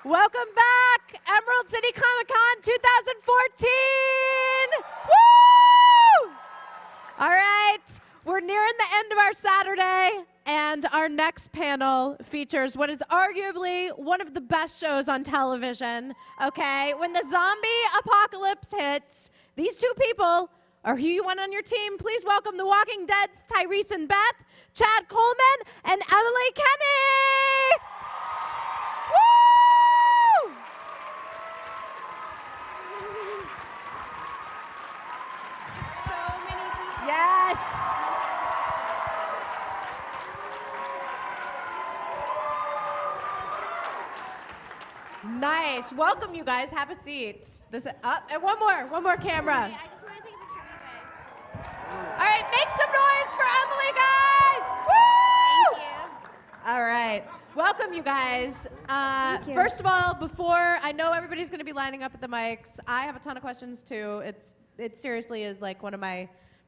Welcome back, Emerald City Comic Con 2014. Woo! All right, we're nearing the end of our Saturday, and our next panel features what is arguably one of the best shows on television. Okay, when the zombie apocalypse hits, these two people are who you want on your team. Please welcome The Walking Dead's Tyrese and Beth, Chad Coleman, and Emily Kinney. Woo! So many people. Yes. Nice. Welcome, you guys. Have a seat. This and one more camera. Okay, I just want to take a picture of you guys. All right, make some noise for Emily, guys. Woo! Thank you. All right. Welcome, you guys. Thank you. First of all, before I know everybody's going to be lining up at the mics, I have a ton of questions too. It seriously is like one of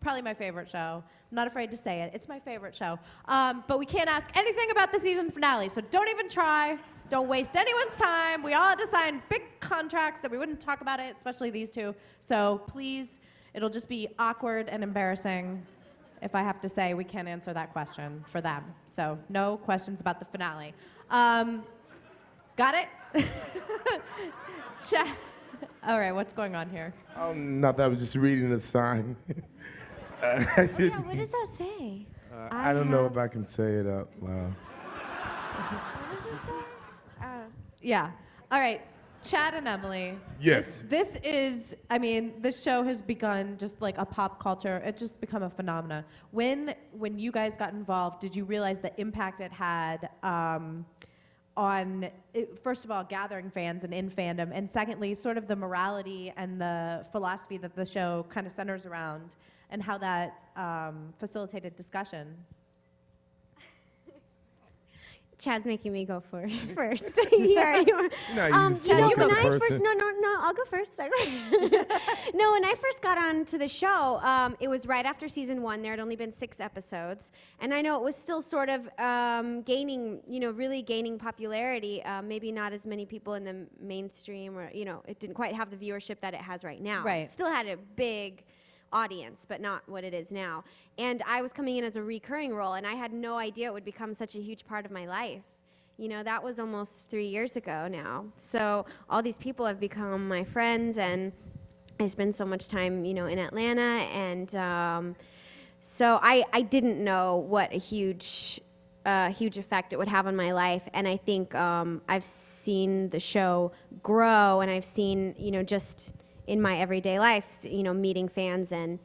probably my favorite show. I'm not afraid to say it. It's my favorite show. But we can't ask anything about the season finale, so don't even try. Don't waste anyone's time. We all had to sign big contracts that we wouldn't talk about it, especially these two. So please, it'll just be awkward and embarrassing if I have to say we can't answer that question for them. So no questions about the finale. Got it? All right, what's going on here? Oh, nothing. I was just reading a sign. Yeah, what does that say? I don't know if I can say it out loud. What does it say? Yeah. All right, Chad and Emily. Yes. This is, I mean, this show has begun just like a pop culture. It's just become a phenomenon. When you guys got involved, did you realize the impact it had on, first of all, gathering fans and in fandom, and secondly, sort of the morality and the philosophy that the show kind of centers around, and how that facilitated discussion? Chad's making me go first. Here, you No, you spoke as a person. No, I'll go first. No, when I first got onto the show, it was right after season 1. There had only been 6 episodes, and I know it was still sort of gaining, really gaining popularity. Maybe not as many people in the mainstream, or it didn't quite have the viewership that it has right now. Right. It still had a big audience, but not what it is now. And I was coming in as a recurring role, and I had no idea it would become such a huge part of my life. That was almost 3 years ago now. So all these people have become my friends, and I spend so much time, in Atlanta, and so I didn't know what a huge effect it would have on my life. And I think I've seen the show grow, and I've seen, just in my everyday life, meeting fans and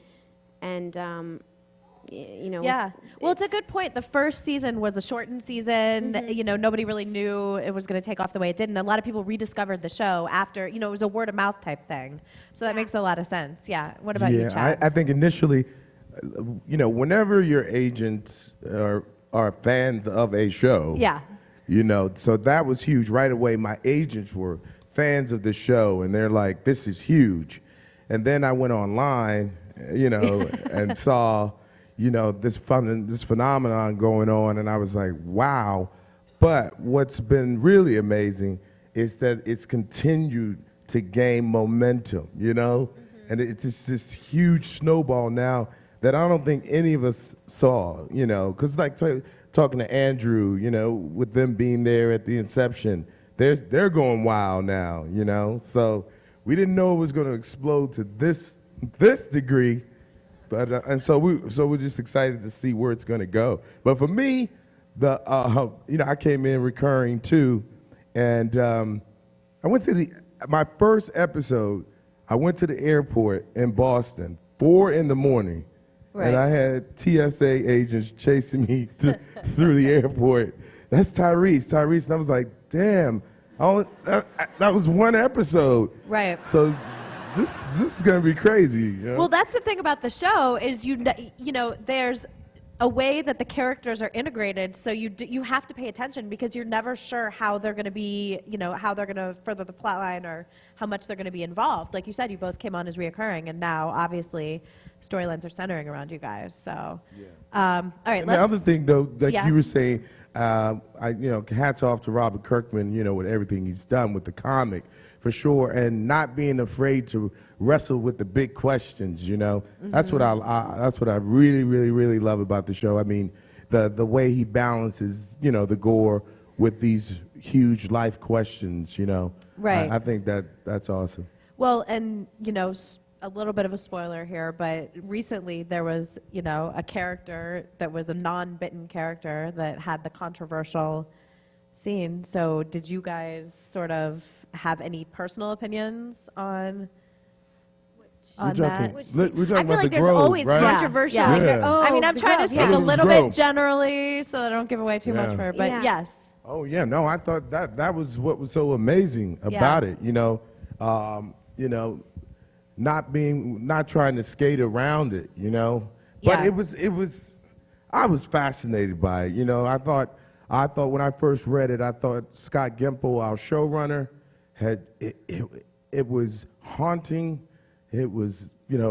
Yeah. Well, it's a good point. The first season was a shortened season. Mm-hmm. Nobody really knew it was going to take off the way it did, and a lot of people rediscovered the show after. It was a word of mouth type thing. So that makes a lot of sense. Yeah. What about you, Chad? I think initially, whenever your agents are fans of a show, Yeah. So that was huge right away. My agents were fans of the show, and they're like, this is huge. And then I went online, and saw, this phenomenon going on, and I was like, wow. But what's been really amazing is that it's continued to gain momentum, and it's just this huge snowball now that I don't think any of us saw, because like talking to Andrew, with them being there at the inception, they're going wild now, So we didn't know it was going to explode to this degree, but and so we're just excited to see where it's going to go. But for me, I came in recurring too, and I went to my first episode. I went to the airport in Boston, 4 a.m, Right. and I had TSA agents chasing me through the airport. That's Tyrese, and I was like, damn. That was 1 episode. Right. So this is gonna be crazy. Well, that's the thing about the show is there's a way that the characters are integrated, so you have to pay attention because you're never sure how they're going to be, how they're going to further the plot line or how much they're going to be involved. Like you said, you both came on as reoccurring, and now obviously storylines are centering around you guys. So, all right. And the other thing though, like Yeah. you were saying, Hats off to Robert Kirkman, with everything he's done with the comic, for sure, and not being afraid to wrestle with the big questions. That's what I really, really, really love about the show. I mean, the way he balances, the gore with these huge life questions. Right. I think that's awesome. Well, and a little bit of a spoiler here, but recently there was, a character that was a non-bitten character that had the controversial scene. So did you guys sort of have any personal opinions on that? We're talking I feel about like the there's Grove, always right? controversial. Yeah. Like, Yeah. oh, I mean, I'm the trying to Grove, speak yeah. a It was little Grove. bit generally so that I don't give away too Yeah. much for it, but Yeah. yes. Oh yeah, no, I thought that was what was so amazing about it. Not trying to skate around it. But Yeah. it was. I was fascinated by it. I thought when I first read it, I thought Scott Gimple, our showrunner, had it was haunting. It was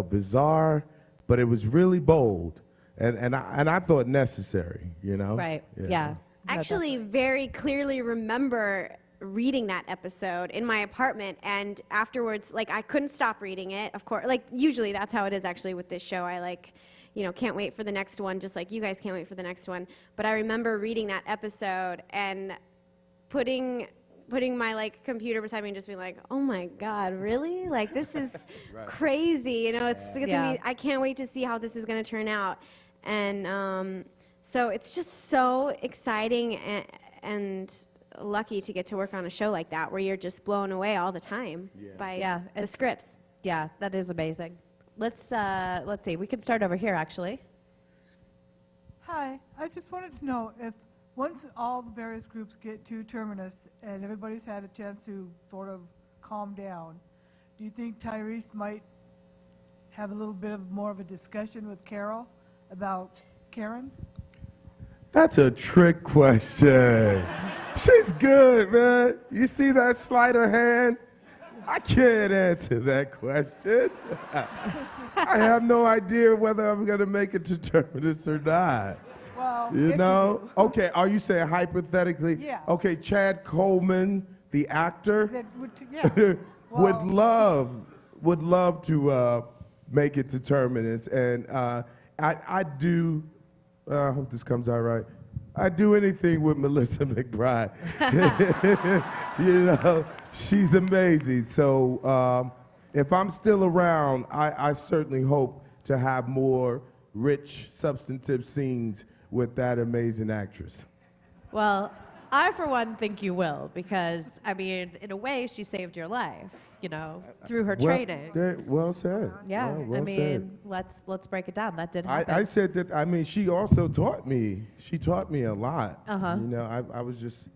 bizarre, but it was really bold, and I thought necessary. Right. Yeah. No, Actually, very clearly remember reading that episode in my apartment, and afterwards, like, I couldn't stop reading it. Of course, like, usually that's how it is actually with this show. I can't wait for the next one, just like you guys can't wait for the next one. But I remember reading that episode and putting my computer beside me and just being like, oh my God, really? Like, this is crazy. It's gonna Yeah. be, I can't wait to see how this is gonna turn out. And so it's just so exciting and lucky to get to work on a show like that where you're just blown away all the time by the scripts. Yeah, that is amazing. Let's see. We can start over here, actually. Hi, I just wanted to know if once all the various groups get to Terminus and everybody's had a chance to sort of calm down, do you think Tyrese might have a little bit of more of a discussion with Carol about Karen? That's a trick question. She's good, man. You see that sleight of hand? I can't answer that question. I have no idea whether I'm going to make it to Terminus or not. Well, You if know? do, Okay, are you saying hypothetically? Yeah. Okay, Chad Coleman, the actor, that would, would love to make it to Terminus. And I do, I hope this comes out right. I do anything with Melissa McBride. She's amazing. So if I'm still around, I certainly hope to have more rich, substantive scenes with that amazing actress. Well, I, for one, think you will, because, I mean, in a way, she saved your life, through her training. Well said. Yeah, well I mean, said. let's break it down. That did happen. I said that, I mean, she also taught me. She taught me a lot. Uh-huh. I was just,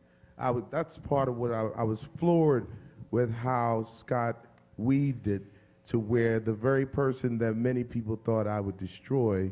that's part of what I was floored with how Scott weaved it to where the very person that many people thought I would destroy,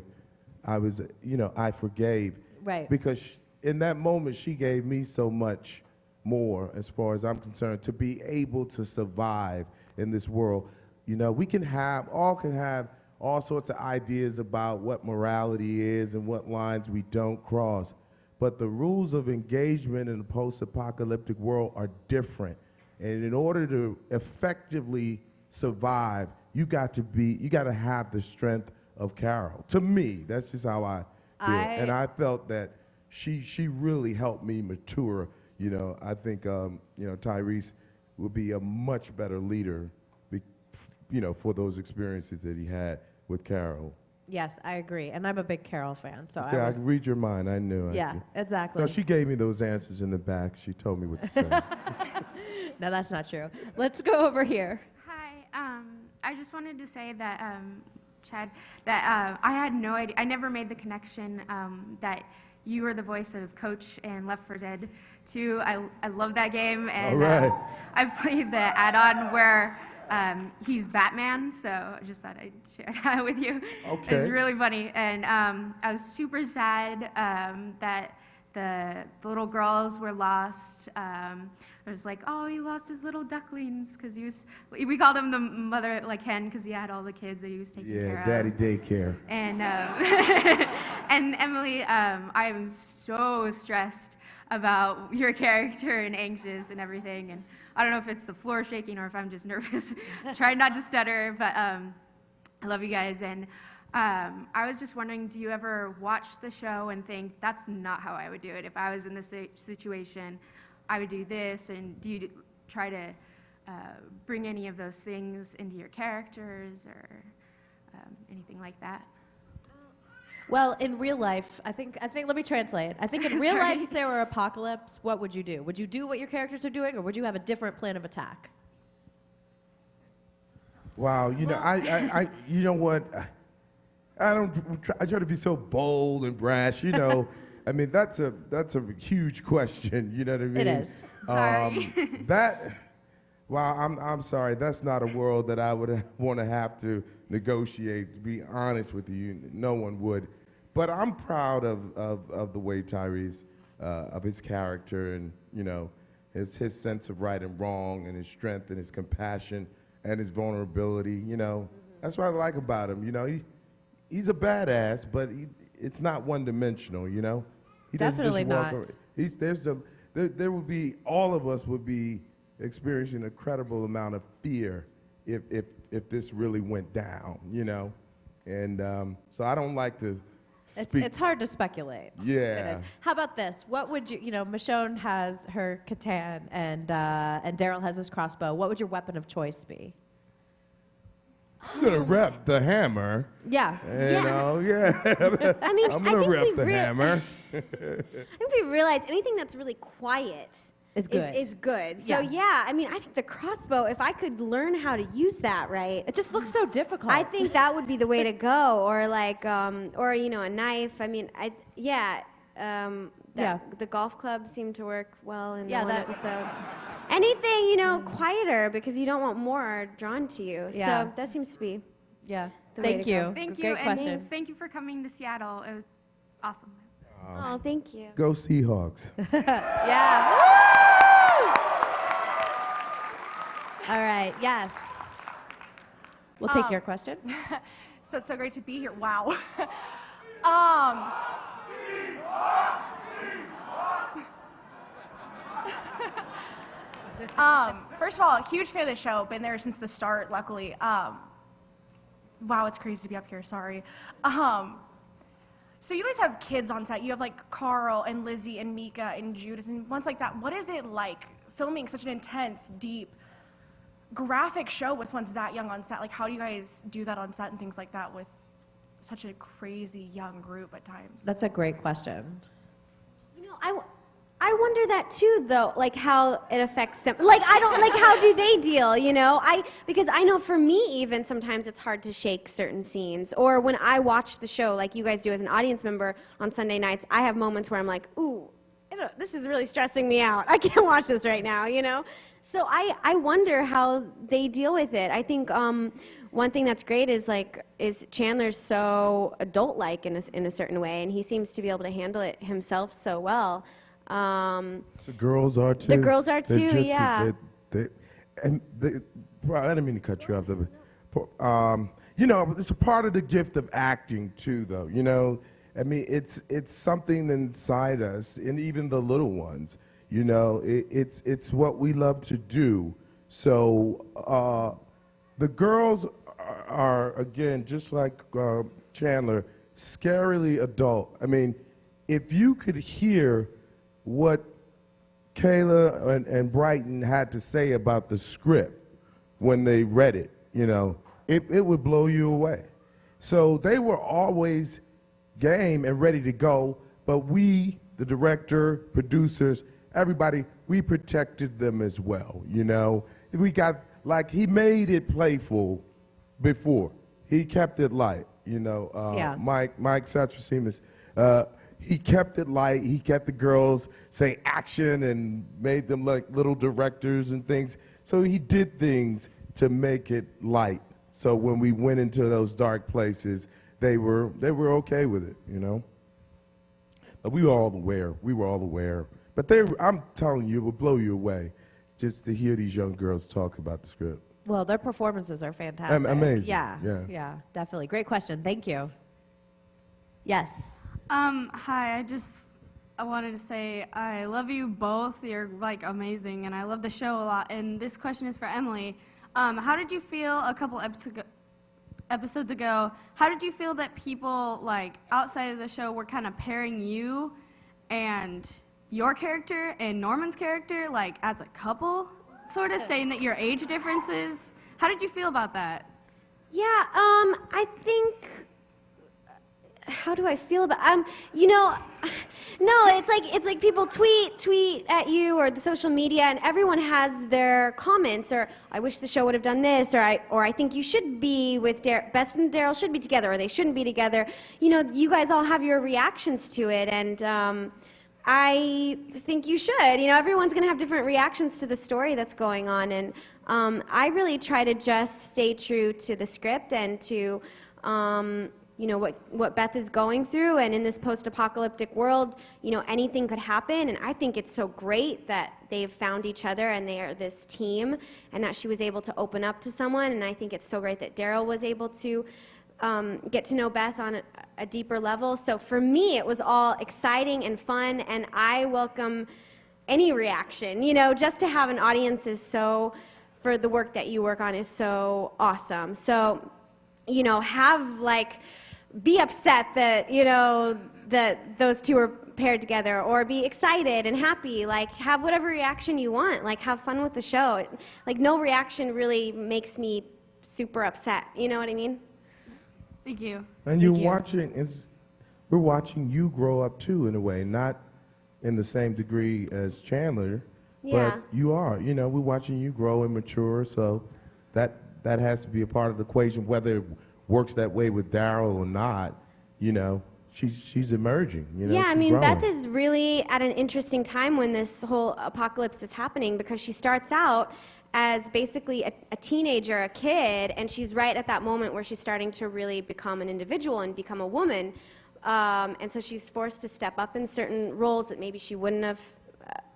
I forgave. Right. Because in that moment, she gave me so much more, as far as I'm concerned, to be able to survive in this world. We can have all sorts of ideas about what morality is and what lines we don't cross, but the rules of engagement in a post-apocalyptic world are different. And in order to effectively survive, you got to have the strength of Carol. To me, that's just how I feel. And I felt that she really helped me mature. I think Tyrese would be a much better leader, for those experiences that he had with Carol. Yes, I agree. And I'm a big Carol fan, so See, I I was... can read your mind. I knew. Yeah, exactly. No, she gave me those answers in the back. She told me what to say. No, that's not true. Let's go over here. Hi, I just wanted to say that, Chad, that I had no idea, I never made the connection that you were the voice of Coach in Left 4 Dead 2. I love that game, and All right. I played the add-on where he's Batman, so I just thought I'd share that with you. Okay. It's really funny, and I was super sad that the little girls were lost. It was like, oh, he lost his little ducklings because we called him the mother like hen because he had all the kids that he was taking care of. Daddy daycare. And and Emily, I am so stressed about your character and anxious and everything. And I don't know if it's the floor shaking or if I'm just nervous. Try not to stutter, but I love you guys. And I was just wondering, do you ever watch the show and think, that's not how I would do it? If I was in this situation, I would do this. And do you try to bring any of those things into your characters or anything like that? Well, in real life, I think, let me translate. I think in real life, if there were apocalypse, what would you do? Would you do what your characters are doing, or would you have a different plan of attack? Wow, you know, I you know what? I try to be so bold and brash, you know. I mean, that's a huge question, you know what I mean? It is. Sorry. Wow, I'm sorry. That's not a world that I would want to have to negotiate, to be honest with you. No one would. But I'm proud of the way Tyrese, of his character and, you know, his sense of right and wrong and his strength and his compassion and his vulnerability, you know. That's what I like about him, you know. He's a badass, but it's not one-dimensional, you know. He doesn't Definitely just walk not. around. There would be, all of us would be experiencing an incredible amount of fear if this really went down, you know. And so I don't like to speak. It's hard to speculate. Yeah. It is. How about this? What would you know, Michonne has her katana and Daryl has his crossbow. What would your weapon of choice be? I'm gonna rep the hammer. Yeah. You know, yeah. I mean, I'm I gonna think rep we the hammer. I think we realize anything that's really quiet Is good. Is good. Yeah. So yeah, I mean, I think the crossbow, if I could learn how to use that right, It just looks so difficult. I think that would be the way to go. Or like, or you know, a knife. I mean, the golf club seemed to work well in one episode. Anything, you know, quieter because you don't want more drawn to you. Yeah. So that seems to be. Yeah. The way Thank to you. go. Thank Great you, question. and thank you for coming to Seattle. It was awesome. Oh, thank you. Go Seahawks. Yeah. All right. Yes. We'll take your question. So it's so great to be here. Wow. First of all, huge fan of the show. Been there since the start, luckily. Wow, it's crazy to be up here. Sorry. So you guys have kids on set. You have like Carl and Lizzie and Mika and Judith and ones like that. What is it like filming such an intense, deep, graphic show with ones that young on set? Like, how do you guys do that on set and things like that with such a crazy young group at times? That's a great question. You know, I wonder that too, though, like how it affects them. Like, I don't, like, how do they deal, you know? Because I know for me, even sometimes it's hard to shake certain scenes. Or when I watch the show, like you guys do as an audience member on Sunday nights, I have moments where I'm like, ooh, this is really stressing me out. I can't watch this right now, you know? So I wonder how they deal with it. I think one thing that's great is Chandler's so adult-like in a certain way, and he seems to be able to handle it himself so well. The girls are too. The girls are They're too, yeah. I didn't mean to cut you off. You know, it's a part of the gift of acting too, though. You know, I mean, it's something inside us, and even the little ones. You know, it's what we love to do. So the girls are again, just like Chandler, scarily adult. I mean, if you could hear what Kayla and Brighton had to say about the script when they read it, you know, it would blow you away. So they were always game and ready to go, but we, the director, producers, everybody, we protected them as well, you know. We got, like, he made it playful before. He kept it light, you know. Yeah. Mike Satrasemis, he kept it light. He kept the girls saying action and made them like little directors and things. So he did things to make it light. So when we went into those dark places, they were okay with it, you know. We were all aware. We were all aware. But I'm telling you, it will blow you away just to hear these young girls talk about the script. Well, their performances are fantastic. Amazing. Yeah, definitely. Great question. Thank you. Yes. Hi, I wanted to say I love you both. You're like amazing, and I love the show a lot. And this question is for Emily. How did you feel a couple episodes ago? How did you feel that people like outside of the show were kind of pairing you and your character and Norman's character like as a couple, sort of saying that your age differences? How did you feel about that? Yeah, I think. How do I feel about? You know, no, it's like people tweet at you or the social media, and everyone has their comments, or I wish the show would have done this, or I think you should be with Beth and Daryl should be together, or they shouldn't be together. You know, you guys all have your reactions to it, and I think you should. You know, everyone's gonna have different reactions to the story that's going on, and I really try to just stay true to the script and to. You know, what Beth is going through, and in this post-apocalyptic world, you know, anything could happen, and I think it's so great that they've found each other and they are this team, and that she was able to open up to someone, and I think it's so great that Daryl was able to get to know Beth on a deeper level. So for me, it was all exciting and fun, and I welcome any reaction. You know, just to have an audience is so, for the work that you work on, is so awesome. So, you know, be upset that, you know, that those two are paired together, or be excited and happy, like have whatever reaction you want, like have fun with the show. Like no reaction really makes me super upset, you know what I mean? Thank you. And we're watching you grow up too, in a way, not in the same degree as Chandler, Yeah. but you are, you know, we're watching you grow and mature, so that has to be a part of the equation, whether it works that way with Daryl or not. You know, she's emerging. You know, Yeah, I she's mean, growing. Beth is really at an interesting time when this whole apocalypse is happening, because she starts out as basically a teenager, a kid, and she's right at that moment where she's starting to really become an individual and become a woman. And so she's forced to step up in certain roles that maybe she wouldn't have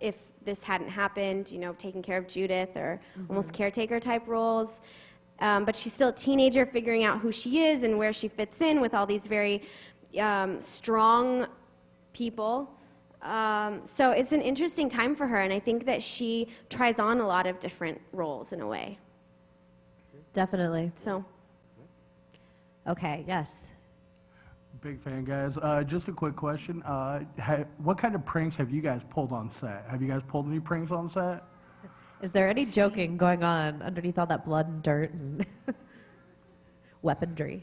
if this hadn't happened, you know, taking care of Judith or almost caretaker type roles. But she's still a teenager, figuring out who she is and where she fits in with all these very strong people. So it's an interesting time for her, and I think that she tries on a lot of different roles in a way. Definitely. So, Okay, yes. Big fan, guys. Just a quick question. What kind of pranks have you guys pulled on set? Have you guys pulled any pranks on set? Is there any joking going on underneath all that blood and dirt and weaponry?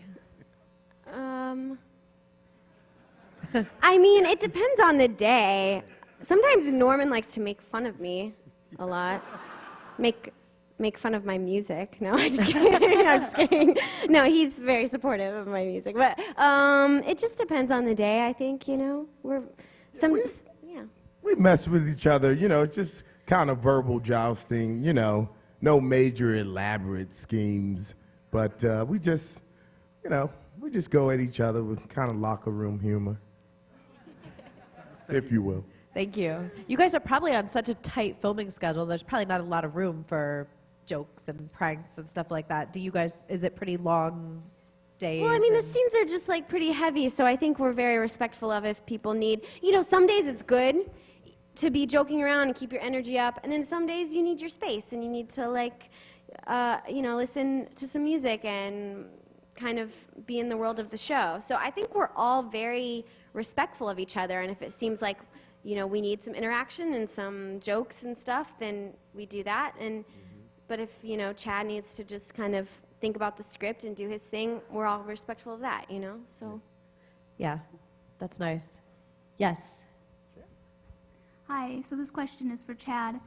I mean, it depends on the day. Sometimes Norman likes to make fun of me a lot. Make fun of my music. No, I'm just kidding. I'm just kidding. No, he's very supportive of my music. But it just depends on the day, I think, you know. We mess with each other, you know, just kind of verbal jousting, you know, no major elaborate schemes, but we just go at each other with kind of locker room humor, if you will. Thank you. You guys are probably on such a tight filming schedule, there's probably not a lot of room for jokes and pranks and stuff like that. Is it pretty long days? Well, I mean, the scenes are just like pretty heavy, so I think we're very respectful of if people need, you know, some days it's good to be joking around and keep your energy up, and then some days you need your space and you need to like, you know, listen to some music and kind of be in the world of the show. So I think we're all very respectful of each other, and if it seems like, you know, we need some interaction and some jokes and stuff, then we do that. And but if, you know, Chad needs to just kind of think about the script and do his thing, we're all respectful of that, you know. So Yeah, that's nice. Yes. Hi, so this question is for Chad.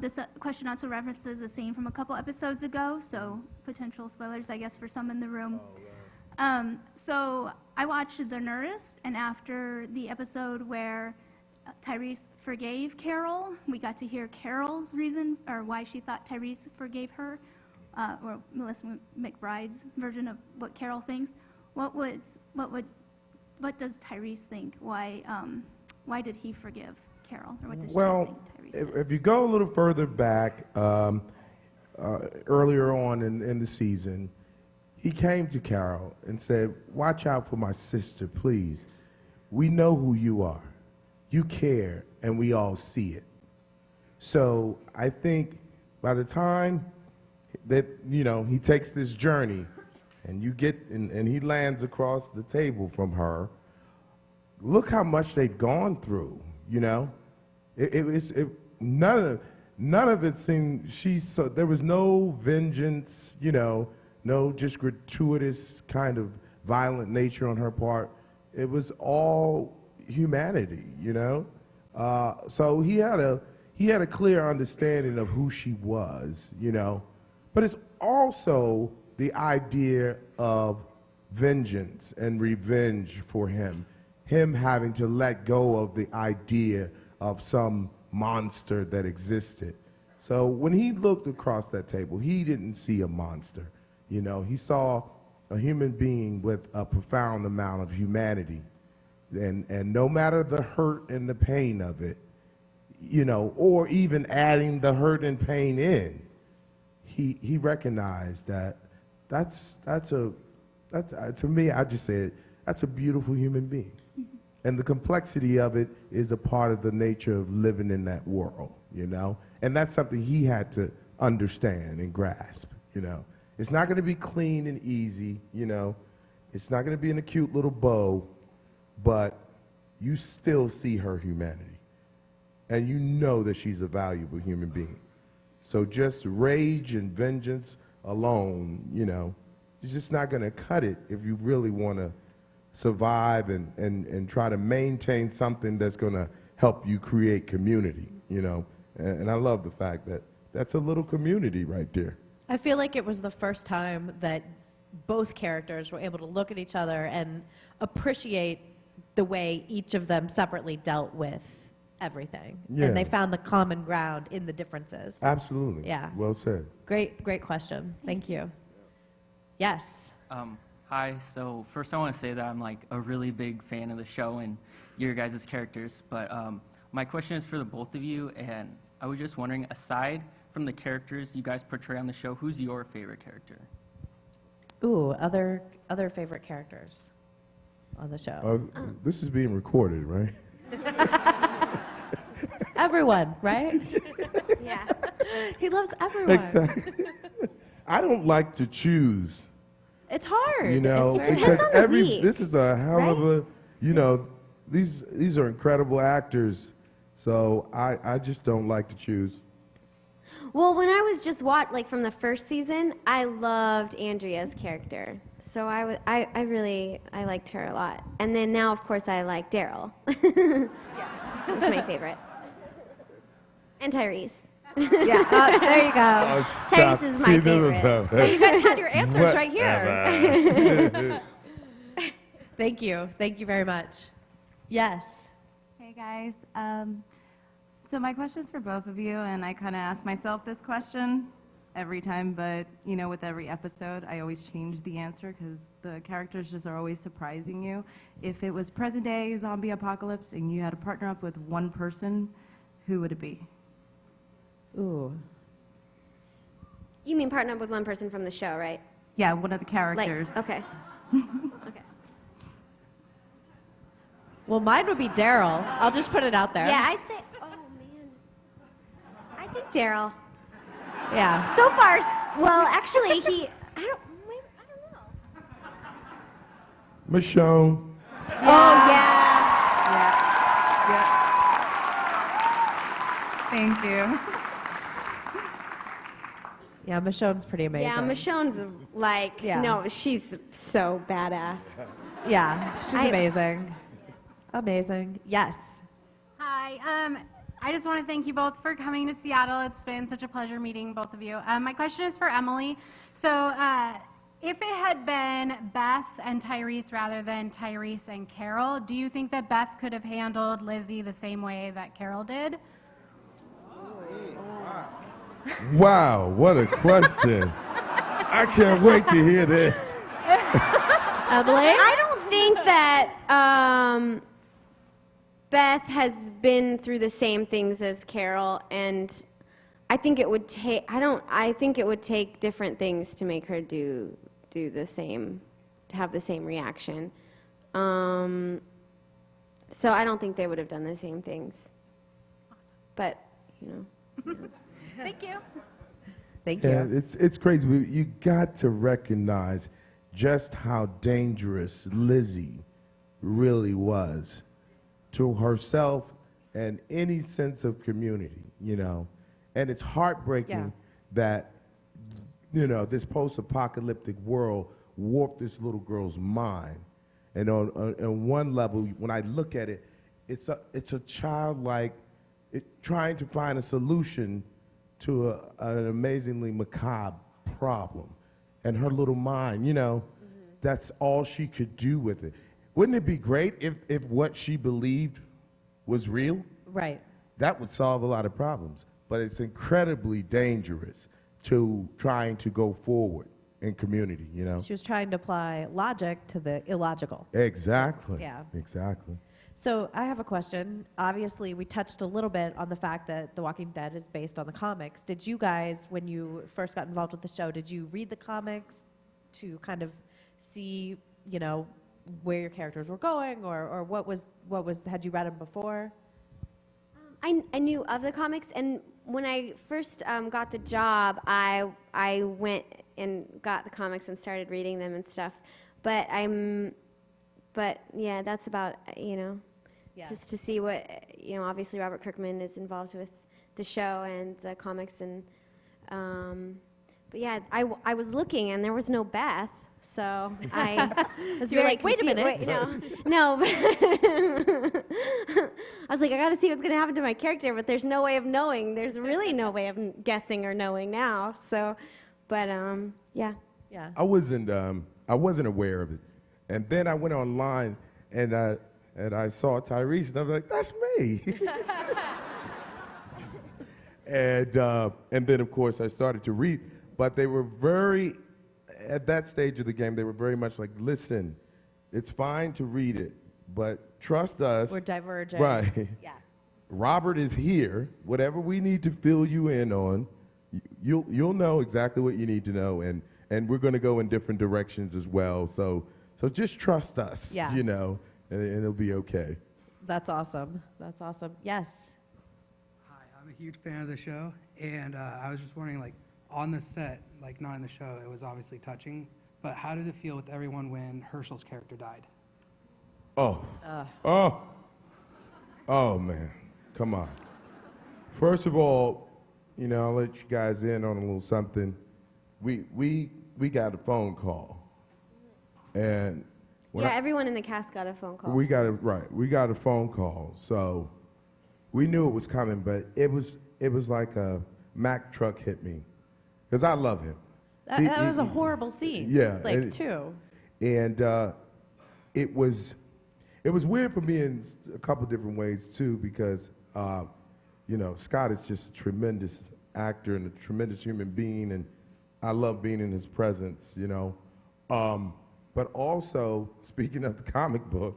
This question also references a scene from a couple episodes ago, so potential spoilers, I guess, for some in the room. So I watched The Nerdist, and after the episode where Tyrese forgave Carol, we got to hear Carol's reason, or why she thought Tyrese forgave her, or Melissa McBride's version of what Carol thinks. What does Tyrese think? Why Why did he forgive Carol? Or what does Chad Well, think Tyrese did? if you go a little further back, earlier on in the season, he came to Carol and said, "Watch out for my sister, please. We know who you are. You care, and we all see it." So I think by the time that, he takes this journey and and he lands across the table from her, look how much they've gone through, none of it seemed, there was no vengeance, no just gratuitous kind of violent nature on her part. It was all humanity, So he had a clear understanding of who she was, But it's also the idea of vengeance and revenge for him having to let go of the idea of some monster that existed. So when he looked across that table, he didn't see a monster. He saw a human being with a profound amount of humanity. And no matter the hurt and the pain of it, or even adding the hurt and pain in, he recognized to me, I just said, that's a beautiful human being. And the complexity of it is a part of the nature of living in that world, And that's something he had to understand and grasp, It's not going to be clean and easy, It's not going to be in a cute little bow, but you still see her humanity. And you know that she's a valuable human being. So just rage and vengeance alone, it's just not going to cut it if you really want to survive and try to maintain something that's going to help you create community, And I love the fact that that's a little community right there. I feel like it was the first time that both characters were able to look at each other and appreciate the way each of them separately dealt with everything. Yeah. And they found the common ground in the differences. Absolutely. Yeah. Well said. Great question. Thank you. Yes. Hi, so first I want to say that I'm like a really big fan of the show and your guys' characters, but my question is for the both of you, and I was just wondering, aside from the characters you guys portray on the show, who's your favorite character? Ooh, other favorite characters on the show. This is being recorded, right? Everyone, right? Yeah. He loves everyone. Exactly. I don't like to choose. It's hard. You know, It's very because Depends on the week, this is a hell of right? a, these are incredible actors. So I just don't like to choose. Well, when I was just from the first season, I loved Andrea's character. So I liked her a lot. And then now, of course, I like Daryl. That's my favorite. And Tyrese. Yeah, there you go. Tyrese is my favorite. Well, you guys had your answers right here. Thank you. Thank you very much. Yes. Hey guys, so my question is for both of you, and I kind of ask myself this question every time, but with every episode, I always change the answer because the characters just are always surprising you. If it was present day zombie apocalypse and you had to partner up with one person, who would it be? Ooh. You mean partner up with one person from the show, right? Yeah, one of the characters. Okay. Okay. Well, mine would be Daryl. I'll just put it out there. Yeah, I'd say, oh man. I think Daryl. Yeah. So far, well, actually, I don't know. Michonne. Oh, yeah. Thank you. Yeah, Michonne's pretty amazing. Yeah, Michonne's Yeah. no, she's so badass. Yeah, she's amazing. Amazing. Yes. Hi. I just want to thank you both for coming to Seattle. It's been such a pleasure meeting both of you. My question is for Emily. So if it had been Beth and Tyrese rather than Tyrese and Carol, do you think that Beth could have handled Lizzie the same way that Carol did? Wow, what a question. I can't wait to hear this. Emily? I don't think that Beth has been through the same things as Carol, and I think it would take. I think it would take different things to make her do the same, to have the same reaction. So I don't think they would have done the same things. But Thank you. Thank you. Yeah, it's crazy. You got to recognize just how dangerous Lizzie really was to herself and any sense of community, And it's heartbreaking that, this post-apocalyptic world warped this little girl's mind. And on one level, when I look at it, it's a childlike trying to find a solution to an amazingly macabre problem. And her little mind, that's all she could do with it. Wouldn't it be great if what she believed was real? Right. That would solve a lot of problems. But it's incredibly dangerous to trying to go forward in community, She was trying to apply logic to the illogical. Exactly. Yeah. Exactly. So I have a question. Obviously, we touched a little bit on the fact that The Walking Dead is based on the comics. Did you guys, when you first got involved with the show, did you read the comics to kind of see, where your characters were going, or what was had you read them before? I knew of the comics, and when I first got the job, I went and got the comics and started reading them and stuff. But yeah, that's about just to see what Obviously, Robert Kirkman is involved with the show and the comics, and but yeah, I was looking and there was no Beth. So I was You're very like, wait a minute. no. I was like, I got to see what's going to happen to my character, but there's no way of knowing. There's really no way of guessing or knowing now. So, but yeah. Yeah. I wasn't aware of it, and then I went online and I saw Tyrese, and I was like, that's me. And then of course I started to read, but they were at that stage of the game, they were very much like, listen, it's fine to read it, but trust us. We're divergent. Right. Yeah. Robert is here. Whatever we need to fill you in on, you'll know exactly what you need to know, and we're going to go in different directions as well. So just trust us, Yeah. and it'll be okay. That's awesome. That's awesome. Yes. Hi, I'm a huge fan of the show, and I was just wondering, like, on the set, like not in the show, it was obviously touching, but how did it feel with everyone when Herschel's character died? Oh, man, come on. First of all, I'll let you guys in on a little something. We got a phone call, and Everyone in the cast got a phone call. we got a phone call, so we knew it was coming, but it was like a Mack truck hit me, because I love him. That was a horrible scene. Yeah, too. And it was weird for me in a couple different ways too, because Scott is just a tremendous actor and a tremendous human being, and I love being in his presence. But also, speaking of the comic book,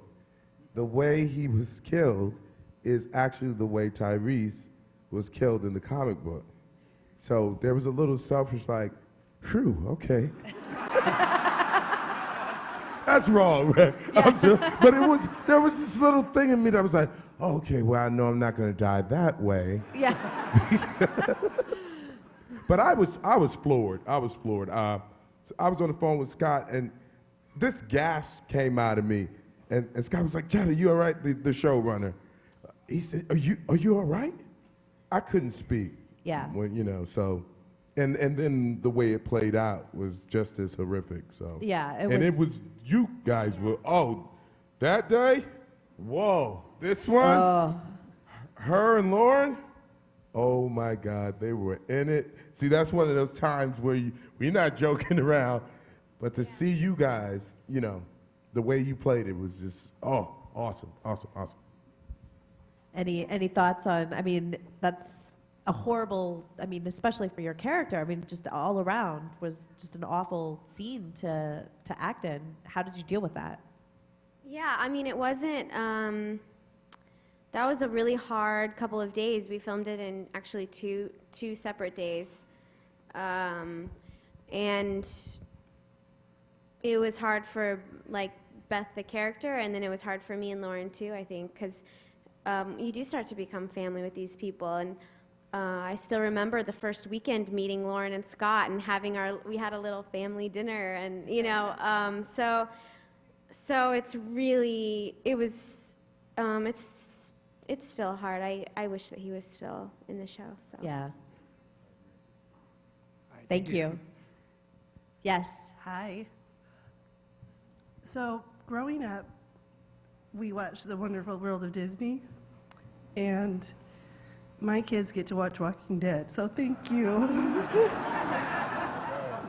the way he was killed is actually the way Tyrese was killed in the comic book. So there was a little selfish, like, phew, okay. That's wrong, right? Yeah. But there was this little thing in me that was like, oh, okay, well, I know I'm not going to die that way. Yeah. But I was floored. I was floored. So I was on the phone with Scott, and this gas came out of me, and Scott was like, Chad, are you all right? The showrunner. He said, are you all right? I couldn't speak. Yeah. When, so, and then the way it played out was just as horrific. So. Yeah. It was you guys were, that day? Whoa, this one? Oh. Her and Lauren? Oh my God, they were in it. See, that's one of those times where you're not joking around, but to see you guys, the way you played it was just, awesome. Any thoughts on? I mean, that's a horrible. I mean, especially for your character. I mean, just all around was just an awful scene to act in. How did you deal with that? Yeah, I mean, it wasn't. That was a really hard couple of days. We filmed it in actually two separate days. And it was hard for like Beth the character, and then it was hard for me and Lauren too, I think, because you do start to become family with these people. And I still remember the first weekend meeting Lauren and Scott and we had a little family dinner, and you know, so it's really, it's still hard. I wish that he was still in the show. So. Yeah. All right, Thank you. Yes. Hi. So, growing up, we watched The Wonderful World of Disney, and my kids get to watch Walking Dead, so thank you.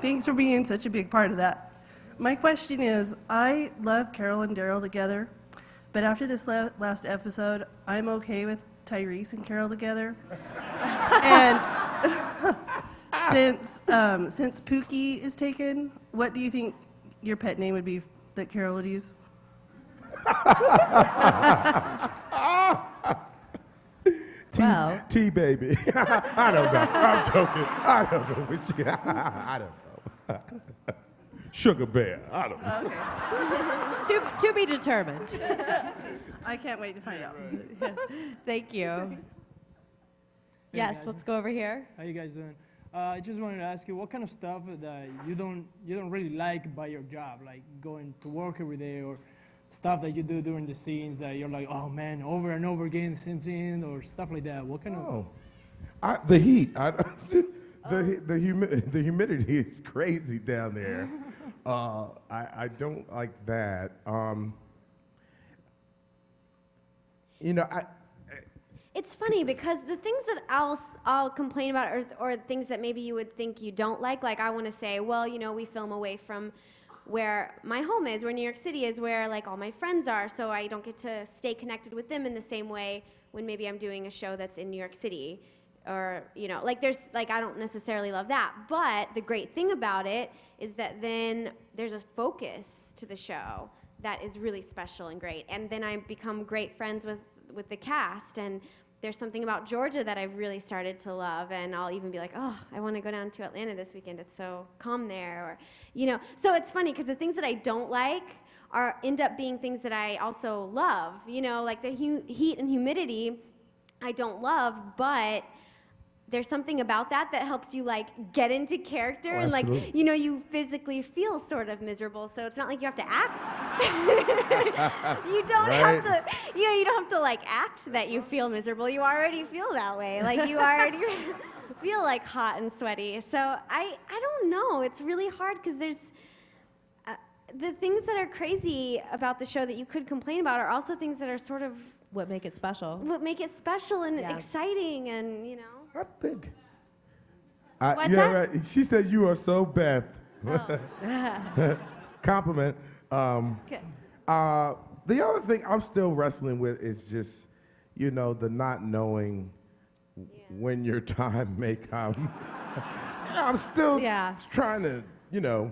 Thanks for being such a big part of that. My question is, I love Carol and Daryl together, but after this last episode, I'm okay with Tyrese and Carol together. And since Pookie is taken, what do you think your pet name would be that Carol would use? Well. T-baby. I don't know. I'm joking. I don't know. I don't know. Sugar bear. I don't know. Okay. To be determined. I can't wait to find out. Thank you. Yes, let's go over here. How you guys doing? I just wanted to ask you what kind of stuff that you don't really like about your job, like going to work every day, or stuff that you do during the scenes that you're like, oh man, over and over again the same thing, or stuff like that. What kind of? The heat. The humidity is crazy down there. I don't like that. You know, It's funny because the things that I'll complain about or things that maybe you would think you don't like I want to say, well, you know, we film away from where my home is, where New York City is, where like all my friends are, so I don't get to stay connected with them in the same way when maybe I'm doing a show that's in New York City, or, you know, like there's, like I don't necessarily love that, but the great thing about it is that then there's a focus to the show that is really special and great, and then I become great friends with the cast, and there's something about Georgia that I've really started to love, and I'll even be like, oh, I want to go down to Atlanta this weekend. It's so calm there, or, you know. So it's funny because the things that I don't like end up being things that I also love. You know, like the heat and humidity, I don't love, but there's something about that helps you like get into character, and like, you know, you physically feel sort of miserable, so it's not like you have to act. You don't have to, you know, you don't have to like act that you feel miserable. You already feel that way. Like you already feel like hot and sweaty. So I don't know. It's really hard because there's the things that are crazy about the show that you could complain about are also things that are sort of what make it special. What make it special and exciting, and you know. I think. What's yeah, that? right. She said you are so Beth. Oh. Compliment. Good. The other thing I'm still wrestling with is just, you know, the not knowing when your time may come. I'm still trying to, you know,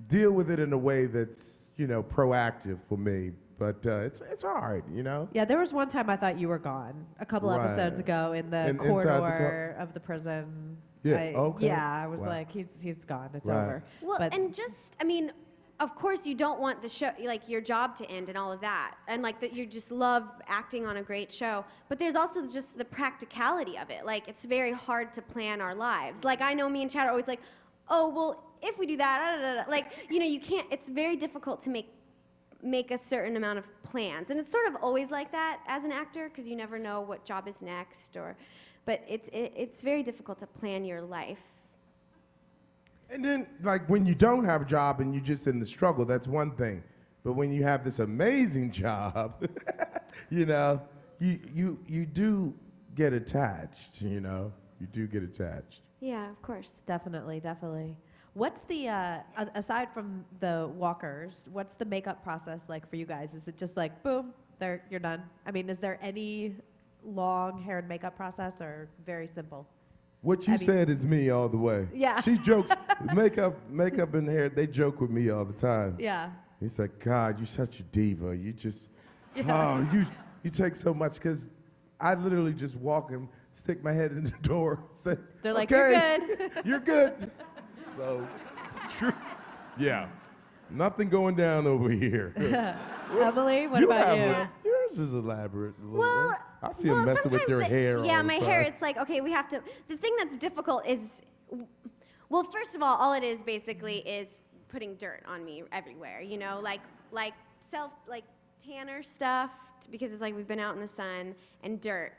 deal with it in a way that's, you know, proactive for me. But it's hard, you know? Yeah, there was one time I thought you were gone a couple episodes ago in the corridor of the prison. Yeah, okay. Yeah, I was like, he's gone, it's over. Well, and just, I mean, of course you don't want the show, like your job to end and all of that. And like that you just love acting on a great show. But there's also just the practicality of it. Like it's very hard to plan our lives. Like I know me and Chad are always like, oh, well, if we do that, like, you know, you can't, it's very difficult to make a certain amount of plans, and it's sort of always like that as an actor because you never know what job is next, but it's very difficult to plan your life. And then, like, when you don't have a job and you're just in the struggle, that's one thing. But when you have this amazing job, you know, you do get attached, you know? You do get attached. Yeah, of course. Definitely. What's the, aside from the walkers, what's the makeup process like for you guys? Is it just like, boom, you're done? I mean, is there any long hair and makeup process, or very simple? What you said is me all the way. Yeah. She jokes, makeup and hair, they joke with me all the time. Yeah. He's like, God, you're such a diva. You just, You take so much because I literally just walk and stick my head in the door. Say, They're like, okay, "You're good." You're good. So, true. Yeah. Nothing going down over here. Emily, what about you? Yours is elaborate a little Well, bit. I see him messing with your hair. Yeah, all the my hair. time. It's like, okay, we have to. The thing that's difficult is, well, first of all it is basically is putting dirt on me everywhere. You know, like tanner stuff because it's like we've been out in the sun and dirt.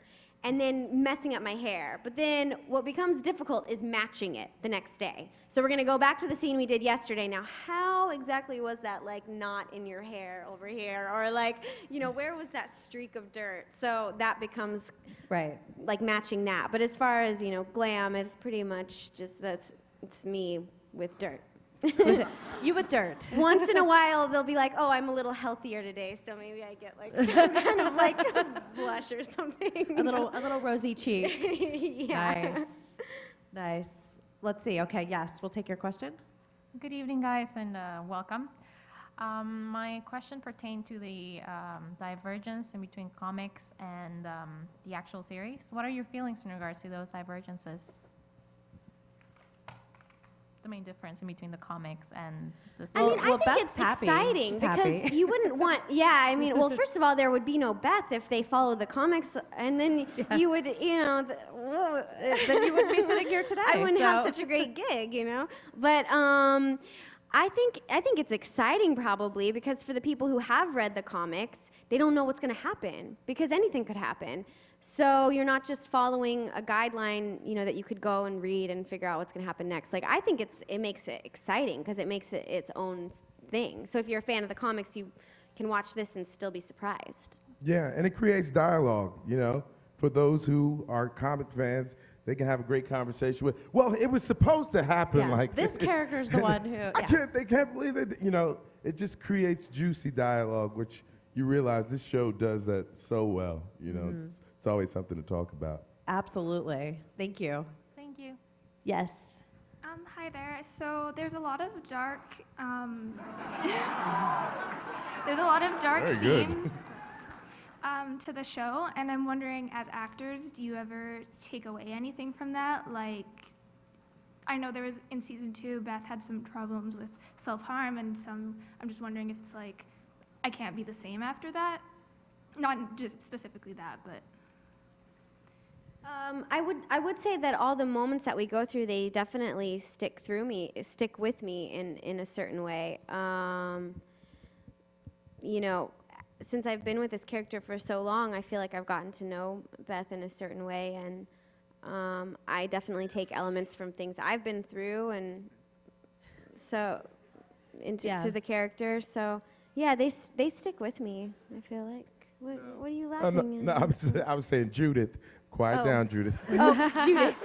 And then messing up my hair. But then what becomes difficult is matching it the next day. So we're gonna go back to the scene we did yesterday. Now, how exactly was that like knot in your hair over here? Or like, you know, where was that streak of dirt? So that becomes like matching that. But as far as, you know, glam, it's pretty much just it's me with dirt. You with dirt. Once in a while, they'll be like, oh, I'm a little healthier today, so maybe I get like some kind of like blush or something. A little rosy cheeks. Yeah. Nice. Let's see. Okay, yes, we'll take your question. Good evening, guys, and welcome. My question pertained to the divergence in between comics and the actual series. What are your feelings in regards to those divergences? The main difference in between the comics and the I mean, series? I think it's exciting because you wouldn't want, I mean, well, first of all, there would be no Beth if they followed the comics, and then you would, you know, then you wouldn't be sitting here today. I wouldn't have such a great gig, you know? But I think it's exciting probably because for the people who have read the comics, they don't know what's going to happen because anything could happen. So you're not just following a guideline, you know, that you could go and read and figure out what's going to happen next. Like, I think it makes it exciting because it makes it its own thing. So if you're a fan of the comics, you can watch this and still be surprised. Yeah, and it creates dialogue, you know. For those who are comic fans, they can have a great conversation with, well, it was supposed to happen like this character's the one who, they can't believe it. You know, it just creates juicy dialogue, which you realize this show does that so well, you know. It's always something to talk about. Absolutely. Thank you. Thank you. Yes. Hi there. So there's a lot of dark, there's a lot of dark Very good. themes to the show, and I'm wondering, as actors, do you ever take away anything from that? Like, I know there was in season 2, Beth had some problems with self-harm, and I'm just wondering if it's like, I can't be the same after that. Not just specifically that, but. I would say that all the moments that we go through, they definitely stick with me in a certain way. You know, since I've been with this character for so long, I feel like I've gotten to know Beth in a certain way, and I definitely take elements from things I've been through and to the character. So yeah, they stick with me. I feel like. What are you laughing at? I was saying Judith. Quiet down, Judith. Oh, Judith.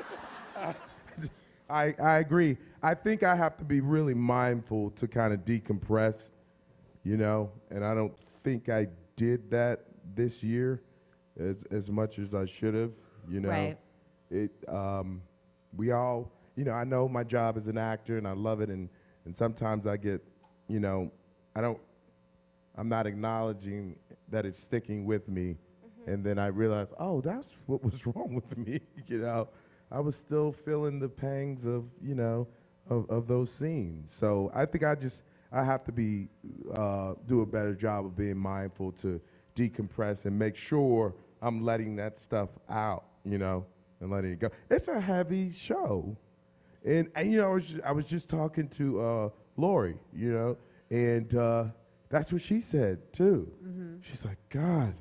I agree. I think I have to be really mindful to kind of decompress, you know, and I don't think I did that this year as much as I should have, you know. Right. We all, you know, I know my job as an actor and I love it, and sometimes I get, you know, I'm not acknowledging that it's sticking with me. And then I realized, oh, that's what was wrong with me, you know. I was still feeling the pangs of, you know, of those scenes. So I think I have to do a better job of being mindful to decompress and make sure I'm letting that stuff out, you know, and letting it go. It's a heavy show. And you know, I was just talking to Lori, you know, and that's what she said, too. She's like, God,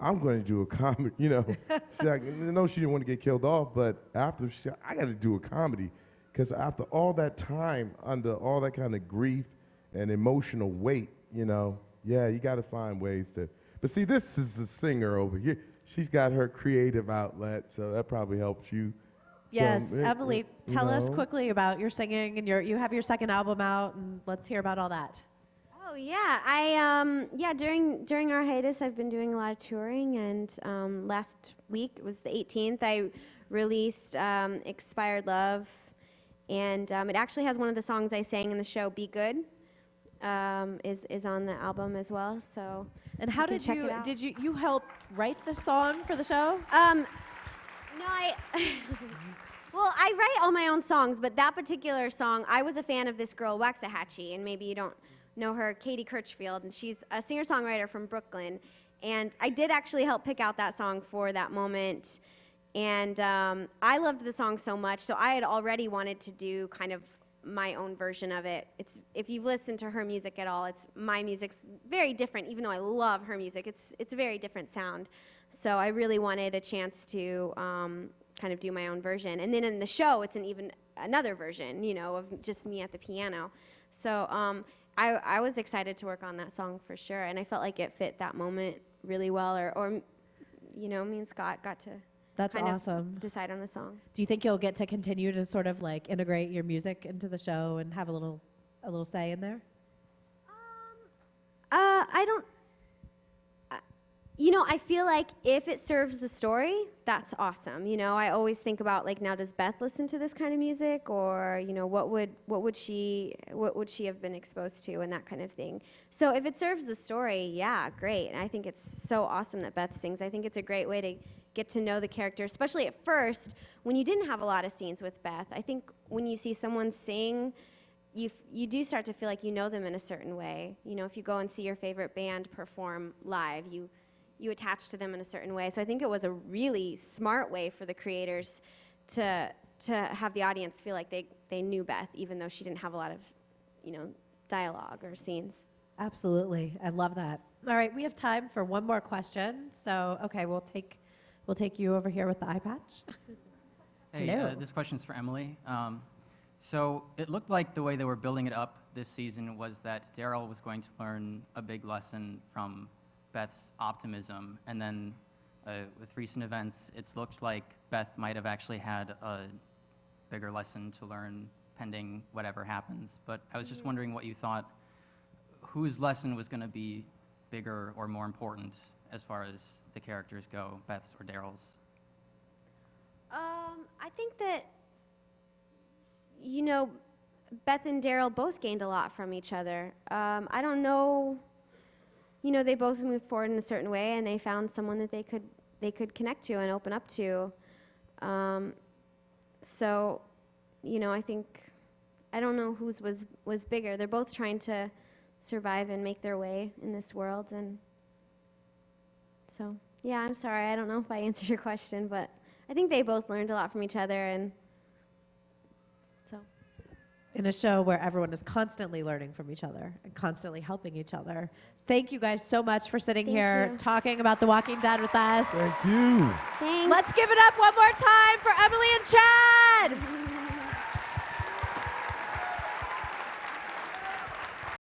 I'm going to do a comedy, you know. She's like, no, she didn't want to get killed off, but after, she said, I got to do a comedy. Because after all that time, under all that kind of grief and emotional weight, you know, yeah, you got to find ways to. But see, this is the singer over here. She's got her creative outlet, so that probably helps you. Yes, So, Emily, you tell us know. quickly about your singing, and you have your second album out, and let's hear about all that. Oh yeah, during our hiatus, I've been doing a lot of touring, and last week, it was the 18th, I released Expired Love, and it actually has one of the songs I sang in the show, Be Good, is on the album as well. So And how can did check you, it out. you helped write the song for the show? No, well, I write all my own songs, but that particular song, I was a fan of this girl, Waxahachie, and maybe you don't know her, Katie Kirchfield, and she's a singer-songwriter from Brooklyn. And I did actually help pick out that song for that moment. And I loved the song so much, so I had already wanted to do kind of my own version of it. If you've listened to her music at all, my music's very different, even though I love her music. It's a very different sound. So I really wanted a chance to kind of do my own version. And then in the show, it's even another version, of just me at the piano. So I was excited to work on that song for sure, and I felt like it fit that moment really well, or me and Scott got to That's kind awesome. of decide on the song. Do you think you'll get to continue to sort of like integrate your music into the show and have a little say in there? I don't. I feel like if it serves the story, that's awesome. I always think about like, now does Beth listen to this kind of music, or what would she have been exposed to, and that kind of thing. So if it serves the story, yeah, great. And I think it's so awesome that Beth sings. I think it's a great way to get to know the character, especially at first when you didn't have a lot of scenes with Beth. I think when you see someone sing, you do start to feel like you know them in a certain way. If you go and see your favorite band perform live, you attach to them in a certain way. So I think it was a really smart way for the creators to have the audience feel like they knew Beth, even though she didn't have a lot of dialogue or scenes. Absolutely. I love that. All right, we have time for one more question. So, okay, we'll take you over here with the eye patch. Hey, Hello. this question's for Emily. So it looked like the way they were building it up this season was that Daryl was going to learn a big lesson from Beth's optimism, and then with recent events, it looks like Beth might have actually had a bigger lesson to learn pending whatever happens. But I was just wondering what you thought, whose lesson was going to be bigger or more important as far as the characters go, Beth's or Daryl's? I think that, Beth and Daryl both gained a lot from each other. I don't know, they both moved forward in a certain way, and they found someone that they could connect to and open up to. So, I think, I don't know whose was bigger. They're both trying to survive and make their way in this world, and so, yeah, I'm sorry. I don't know if I answered your question, but I think they both learned a lot from each other, and so. In a show where everyone is constantly learning from each other and constantly helping each other. Thank you guys so much for sitting Thank here you. talking about The Walking Dead with us. Thank you. Thanks. Let's give it up one more time for Emily and Chad.